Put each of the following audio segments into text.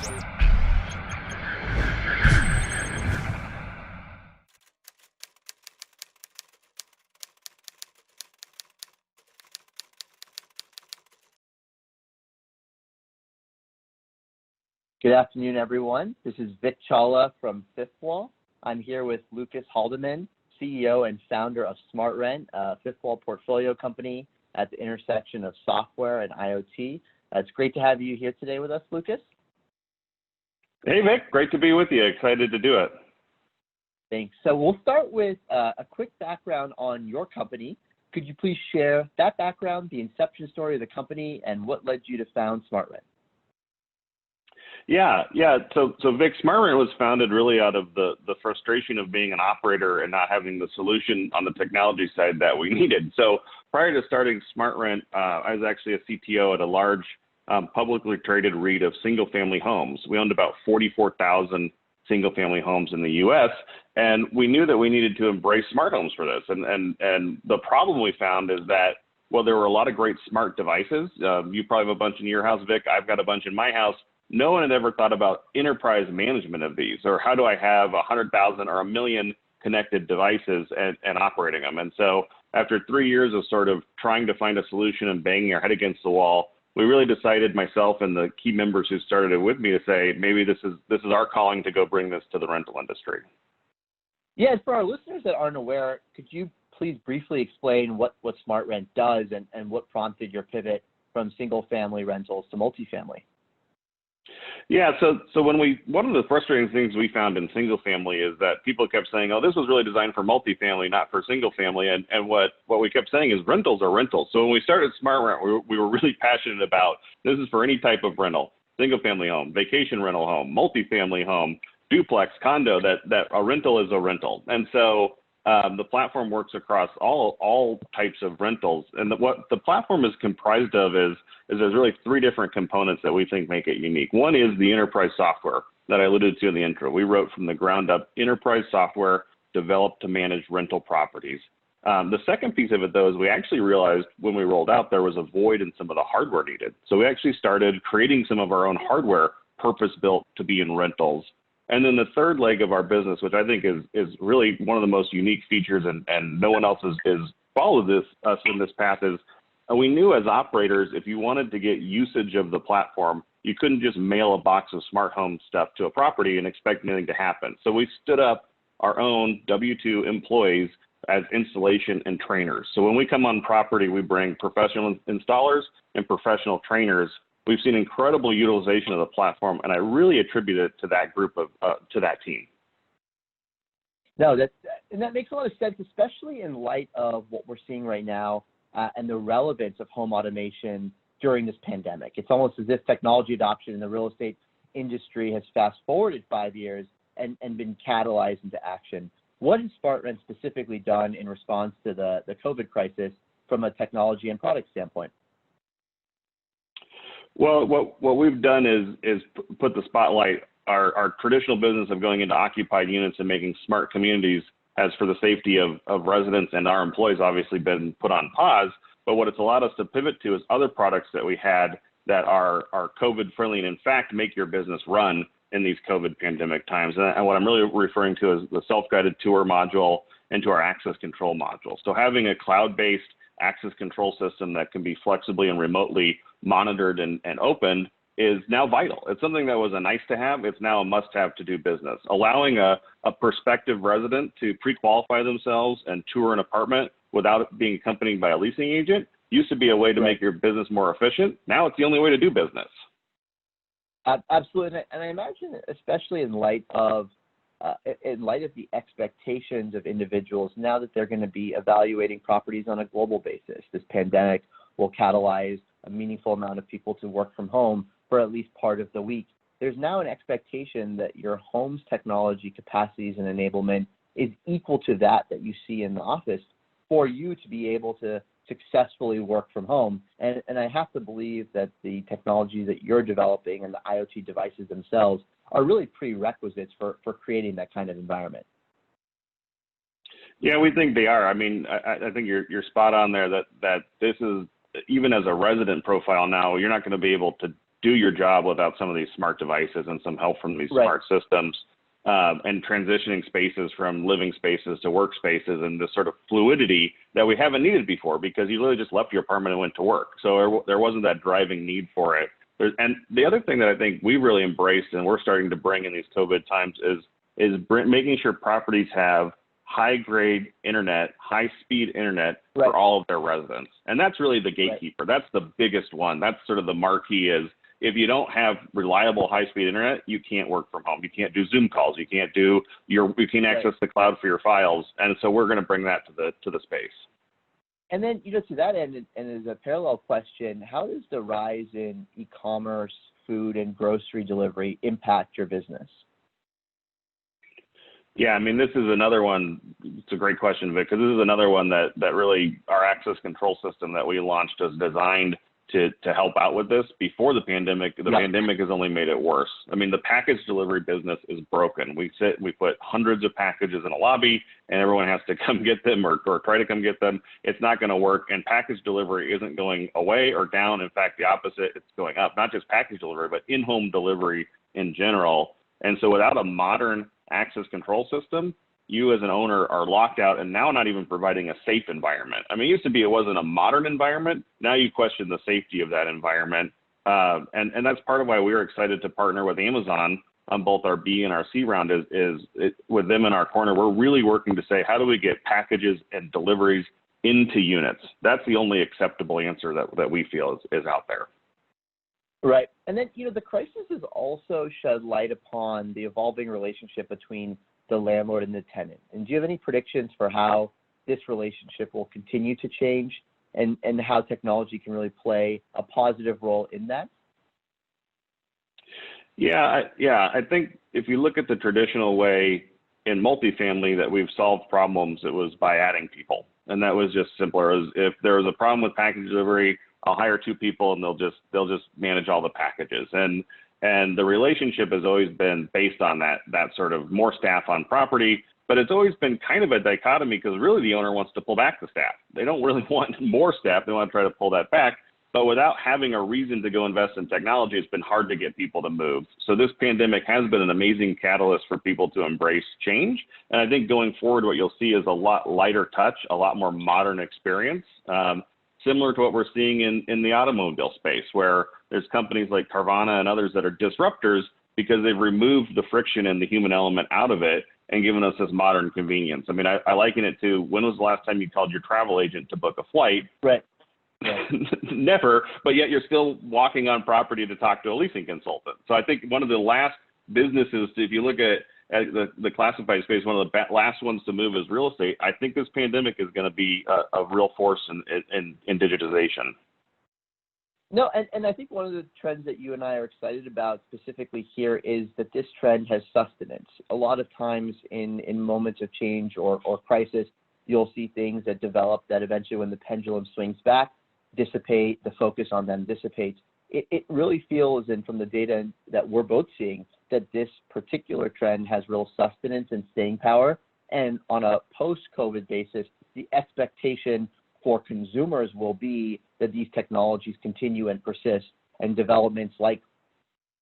Good afternoon, everyone. This is Vik Chawla from Fifth Wall. I'm here with Lucas Haldeman, CEO and founder of SmartRent, a Fifth Wall portfolio company at the intersection of software and IoT. It's great to have you here today with us, Lucas. Hey, Vic. Great to be with you. Excited to do it. Thanks. So we'll start with a quick background on your company. Could you please share that background, the inception story of the company, and what led you to found SmartRent? Yeah. So Vic, SmartRent was founded really out of the frustration of being an operator and not having the solution on the technology side that we needed. So prior to starting SmartRent, I was actually a CTO at a large publicly traded REIT of single-family homes. We owned about 44,000 single-family homes in the U.S., and we knew that we needed to embrace smart homes for this. And the problem we found is that, well, there were a lot of great smart devices. You probably have a bunch in your house, Vic. I've got a bunch in my house. No one had ever thought about enterprise management of these, or how do I have 100,000 or 1 million connected devices and operating them. And so after 3 years of sort of trying to find a solution and banging our head against the wall, we really decided, myself and the key members who started it with me, to say, maybe this is our calling to go bring this to the rental industry. Yeah, for our listeners that aren't aware, could you please briefly explain what SmartRent does and what prompted your pivot from single-family rentals to multifamily? Yeah, so one of the frustrating things we found in single family is that people kept saying, oh, this was really designed for multifamily, not for single family. And what we kept saying is rentals are rentals. So when we started SmartRent, we were really passionate about this is for any type of rental: single family home, vacation rental home, multifamily home, duplex, condo, that a rental is a rental. And so the platform works across all types of rentals. And what the platform is comprised of is there's really 3 different components that we think make it unique. One is the enterprise software that I alluded to in the intro. We wrote from the ground up enterprise software developed to manage rental properties. The second piece of it, though, is we actually realized when we rolled out there was a void in some of the hardware needed. So we actually started creating some of our own hardware purpose-built to be in rentals. And then the third leg of our business, which I think is really one of the most unique features, and no one else is followed us in this path, is we knew as operators, if you wanted to get usage of the platform, you couldn't just mail a box of smart home stuff to a property and expect anything to happen. So we stood up our own W-2 employees as installation and trainers. So when we come on property, we bring professional installers and professional trainers. We've seen incredible utilization of the platform, and I really attribute it to that group to that team. No, that makes a lot of sense, especially in light of what we're seeing right now and the relevance of home automation during this pandemic. It's almost as if technology adoption in the real estate industry has fast forwarded 5 years and been catalyzed into action. What has SmartRent specifically done in response to the COVID crisis from a technology and product standpoint? Well, what we've done is put the spotlight. Our traditional business of going into occupied units and making smart communities has, for the safety of residents and our employees, obviously been put on pause. But what it's allowed us to pivot to is other products that we had that are COVID friendly and in fact make your business run in these COVID pandemic times. And what I'm really referring to is the self-guided tour module and to our access control module. So having a cloud-based access control system that can be flexibly and remotely monitored and opened is now vital. It's something that was a nice to have. It's now a must have to do business. Allowing a prospective resident to pre-qualify themselves and tour an apartment without being accompanied by a leasing agent used to be a way to make your business more efficient. Now it's the only way to do business. Absolutely. And I imagine, especially in light of the expectations of individuals now that they're going to be evaluating properties on a global basis, this pandemic will catalyze a meaningful amount of people to work from home for at least part of the week. There's now an expectation that your home's technology capacities and enablement is equal to that you see in the office for you to be able to successfully work from home. And I have to believe that the technology that you're developing and the IoT devices themselves are really prerequisites for creating that kind of environment. Yeah, we think they are. I mean, I think you're spot on there that this is, even as a resident profile now, you're not going to be able to do your job without some of these smart devices and some help from these smart systems, and transitioning spaces from living spaces to workspaces, and this sort of fluidity that we haven't needed before, because you literally just left your apartment and went to work. So there wasn't that driving need for it. And the other thing that I think we've really embraced and we're starting to bring in these COVID times is making sure properties have high-grade internet, high-speed internet for all of their residents. And that's really the gatekeeper. That's the biggest one. That's sort of the marquee is, if you don't have reliable high-speed internet, you can't work from home. You can't do Zoom calls. You can't access the cloud for your files. And so we're going to bring that to the space. And then, to that end, and as a parallel question, how does the rise in e-commerce, food, and grocery delivery impact your business? Yeah, I mean, this is another one. It's a great question, Vic, because this is another one that really our access control system that we launched is designed to help out with this. Before the pandemic, pandemic has only made it worse. I mean, the package delivery business is broken. We put hundreds of packages in a lobby, and everyone has to come get them or try to come get them. It's not going to work, and package delivery isn't going away or down. In fact, the opposite, it's going up. Not just package delivery, but in-home delivery in general. And so without a modern access control system, you as an owner are locked out and now not even providing a safe environment. I mean, it used to be it wasn't a modern environment. Now you question the safety of that environment. And that's part of why we were excited to partner with Amazon on both our B and our C round with them in our corner. We're really working to say, how do we get packages and deliveries into units? That's the only acceptable answer that we feel is out there. Right. And then, the crisis has also shed light upon the evolving relationship between the landlord and the tenant. And do you have any predictions for how this relationship will continue to change and how technology can really play a positive role in that? Yeah. I think if you look at the traditional way in multifamily that we've solved problems, it was by adding people. And that was just simpler. As if there was a problem with package delivery, I'll hire 2 people and they'll just manage all the packages. And the relationship has always been based on that sort of more staff on property, but it's always been kind of a dichotomy because really the owner wants to pull back the staff. They don't really want more staff. They want to try to pull that back. But without having a reason to go invest in technology, it's been hard to get people to move. So this pandemic has been an amazing catalyst for people to embrace change. And I think going forward, what you'll see is a lot lighter touch, a lot more modern experience. Similar to what we're seeing in the automobile space, where there's companies like Carvana and others that are disruptors because they've removed the friction and the human element out of it and given us this modern convenience. I mean, I liken it to, when was the last time you called your travel agent to book a flight? Right. Never, but yet you're still walking on property to talk to a leasing consultant. So I think one of the last businesses, if you look at the classified space, one of the last ones to move is real estate. I think this pandemic is going to be a real force in digitization. No, and I think one of the trends that you and I are excited about specifically here is that this trend has sustenance. A lot of times in moments of change or crisis, you'll see things that develop that eventually, when the pendulum swings back, dissipate, the focus on them dissipates. It really feels, and from the data that we're both seeing, that this particular trend has real sustenance and staying power. And on a post-COVID basis, the expectation for consumers will be that these technologies continue and persist, and developments like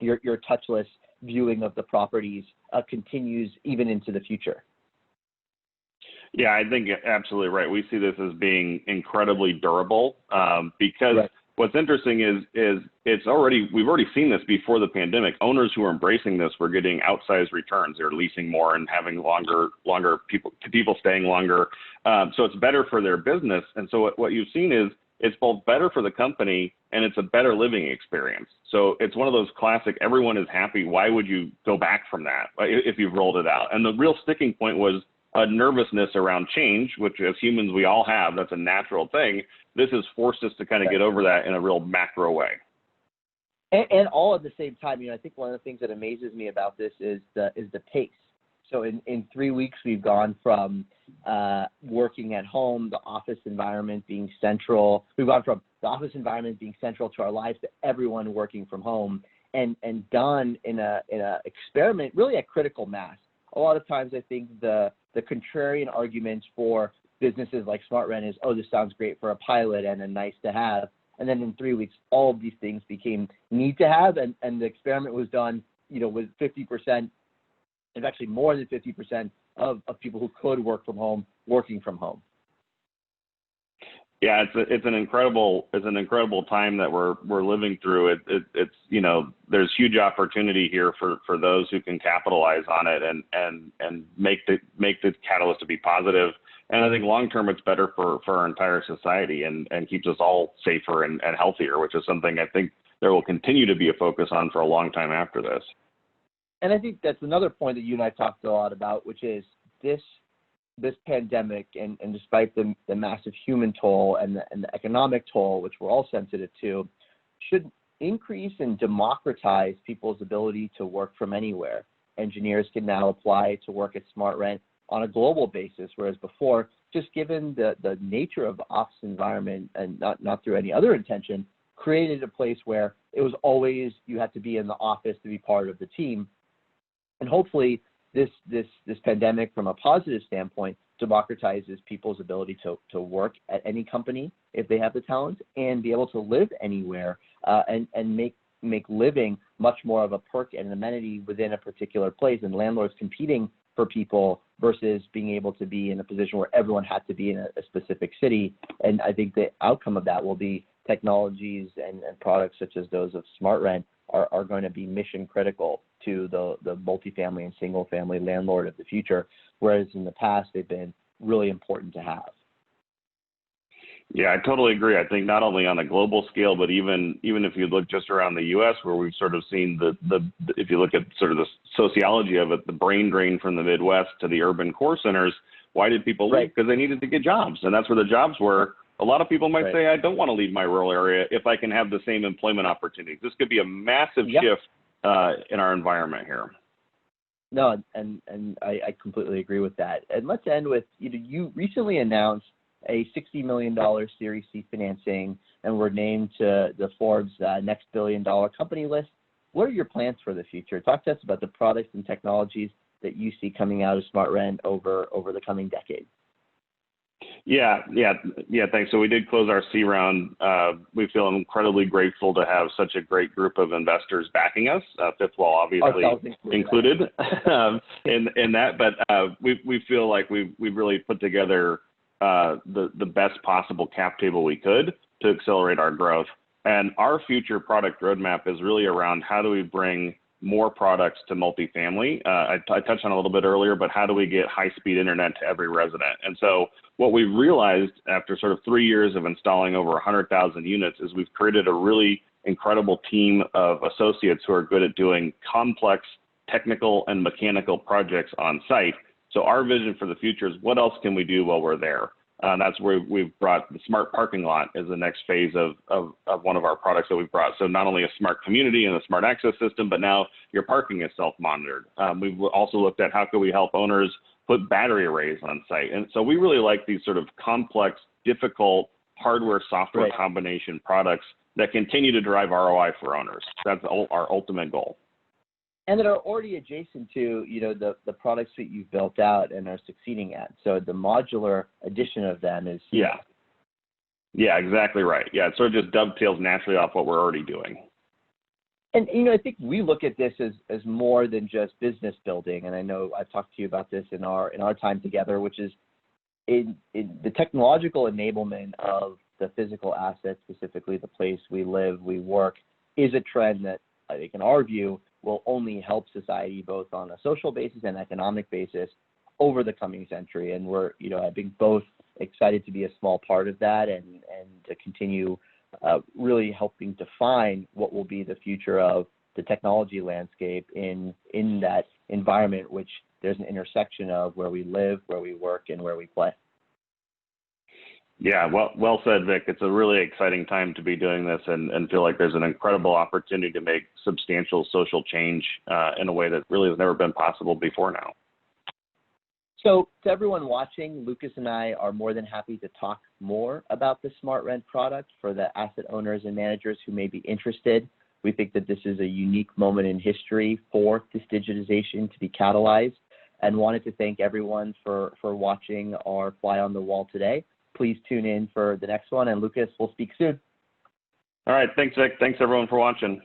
your touchless viewing of the properties continues even into the future. Yeah, I think you're absolutely right. We see this as being incredibly durable because what's interesting is we've already seen this before the pandemic. Owners who are embracing this were getting outsized returns. They're leasing more and having longer people staying longer. So it's better for their business. And so what you've seen is it's both better for the company and it's a better living experience. So it's one of those classic, everyone is happy. Why would you go back from that if you've rolled it out? And the real sticking point was a nervousness around change, which as humans we all have. That's a natural thing. This has forced us to kind of get over that in a real macro way. And all at the same time, I think one of the things that amazes me about this is the pace. So in 3 weeks, we've gone from working at home, the office environment being central. We've gone from the office environment being central to our lives to everyone working from home, and done in a experiment really at critical mass. A lot of times I think the contrarian arguments for businesses like SmartRent is, oh, this sounds great for a pilot and a nice to have. And then in 3 weeks, all of these things became need to have, and the experiment was done, with 50%, and actually more than 50% of people who could work from home, working from home. Yeah, it's an incredible time that we're living through. It's there's huge opportunity here for those who can capitalize on it and make the catalyst to be positive. And I think long term it's better for our entire society and keeps us all safer and healthier, which is something I think there will continue to be a focus on for a long time after this. And I think that's another point that you and I talked a lot about, which is this pandemic, and despite the massive human toll and the economic toll, which we're all sensitive to, should increase and democratize people's ability to work from anywhere. Engineers can now apply to work at SmartRent on a global basis, whereas before, just given the nature of the office environment and not through any other intention, created a place where it was always you had to be in the office to be part of the team. And hopefully this pandemic, from a positive standpoint, democratizes people's ability to work at any company if they have the talent, and be able to live anywhere and make living much more of a perk and an amenity within a particular place, and landlords competing for people versus being able to be in a position where everyone had to be in a specific city. And I think the outcome of that will be technologies and products such as those of SmartRent are going to be mission critical to the multifamily and single family landlord of the future, whereas in the past they've been really important to have. Yeah, I totally agree. I think not only on a global scale, but even if you look just around the U.S., where we've sort of seen if you look at sort of the sociology of it, the brain drain from the Midwest to the urban core centers. Why did people leave? Because they needed to get jobs, and that's where the jobs were. A lot of people might say, I don't want to leave my rural area if I can have the same employment opportunities. This could be a massive shift in our environment here. No, and I completely agree with that. And let's end with, you recently announced a $60 million Series C financing, and were named to the Forbes next billion-dollar company list. What are your plans for the future? Talk to us about the products and technologies that you see coming out of SmartRent over the coming decade. Yeah, thanks. So we did close our C round. We feel incredibly grateful to have such a great group of investors backing us, Fifth Wall obviously included in that. But we feel like we've really put together the best possible cap table we could to accelerate our growth. And our future product roadmap is really around how do we bring more products to multifamily. I touched on a little bit earlier, but how do we get high-speed internet to every resident? And so what we realized after sort of 3 years of installing over 100,000 units is we've created a really incredible team of associates who are good at doing complex technical and mechanical projects on site. So our vision for the future is what else can we do while we're there? That's where we've brought the smart parking lot as the next phase of one of our products that we've brought. So not only a smart community and a smart access system, but now your parking is self-monitored. We've also looked at how can we help owners put battery arrays on site. And so we really like these sort of complex, difficult hardware, software combination products that continue to drive ROI for owners. That's our ultimate goal. And that are already adjacent to, the product suite you've built out and are succeeding at. So the modular addition of them is... Yeah, exactly right. Yeah, it sort of just dovetails naturally off what we're already doing. And, I think we look at this as more than just business building. And I know I've talked to you about this in our time together, which is in the technological enablement of the physical assets, specifically the place we live, we work, is a trend that I think in our view will only help society both on a social basis and economic basis over the coming century. And we're, I think both excited to be a small part of that and to continue really helping define what will be the future of the technology landscape in that environment, which there's an intersection of where we live, where we work, and where we play. Yeah, well said, Vic. It's a really exciting time to be doing this and feel like there's an incredible opportunity to make substantial social change in a way that really has never been possible before now. So to everyone watching, Lucas and I are more than happy to talk more about the SmartRent product for the asset owners and managers who may be interested. We think that this is a unique moment in history for this digitization to be catalyzed, and wanted to thank everyone for watching our Fly on the Wall today. Please tune in for the next one, and Lucas, we'll speak soon. All right. Thanks, Vic. Thanks, everyone, for watching.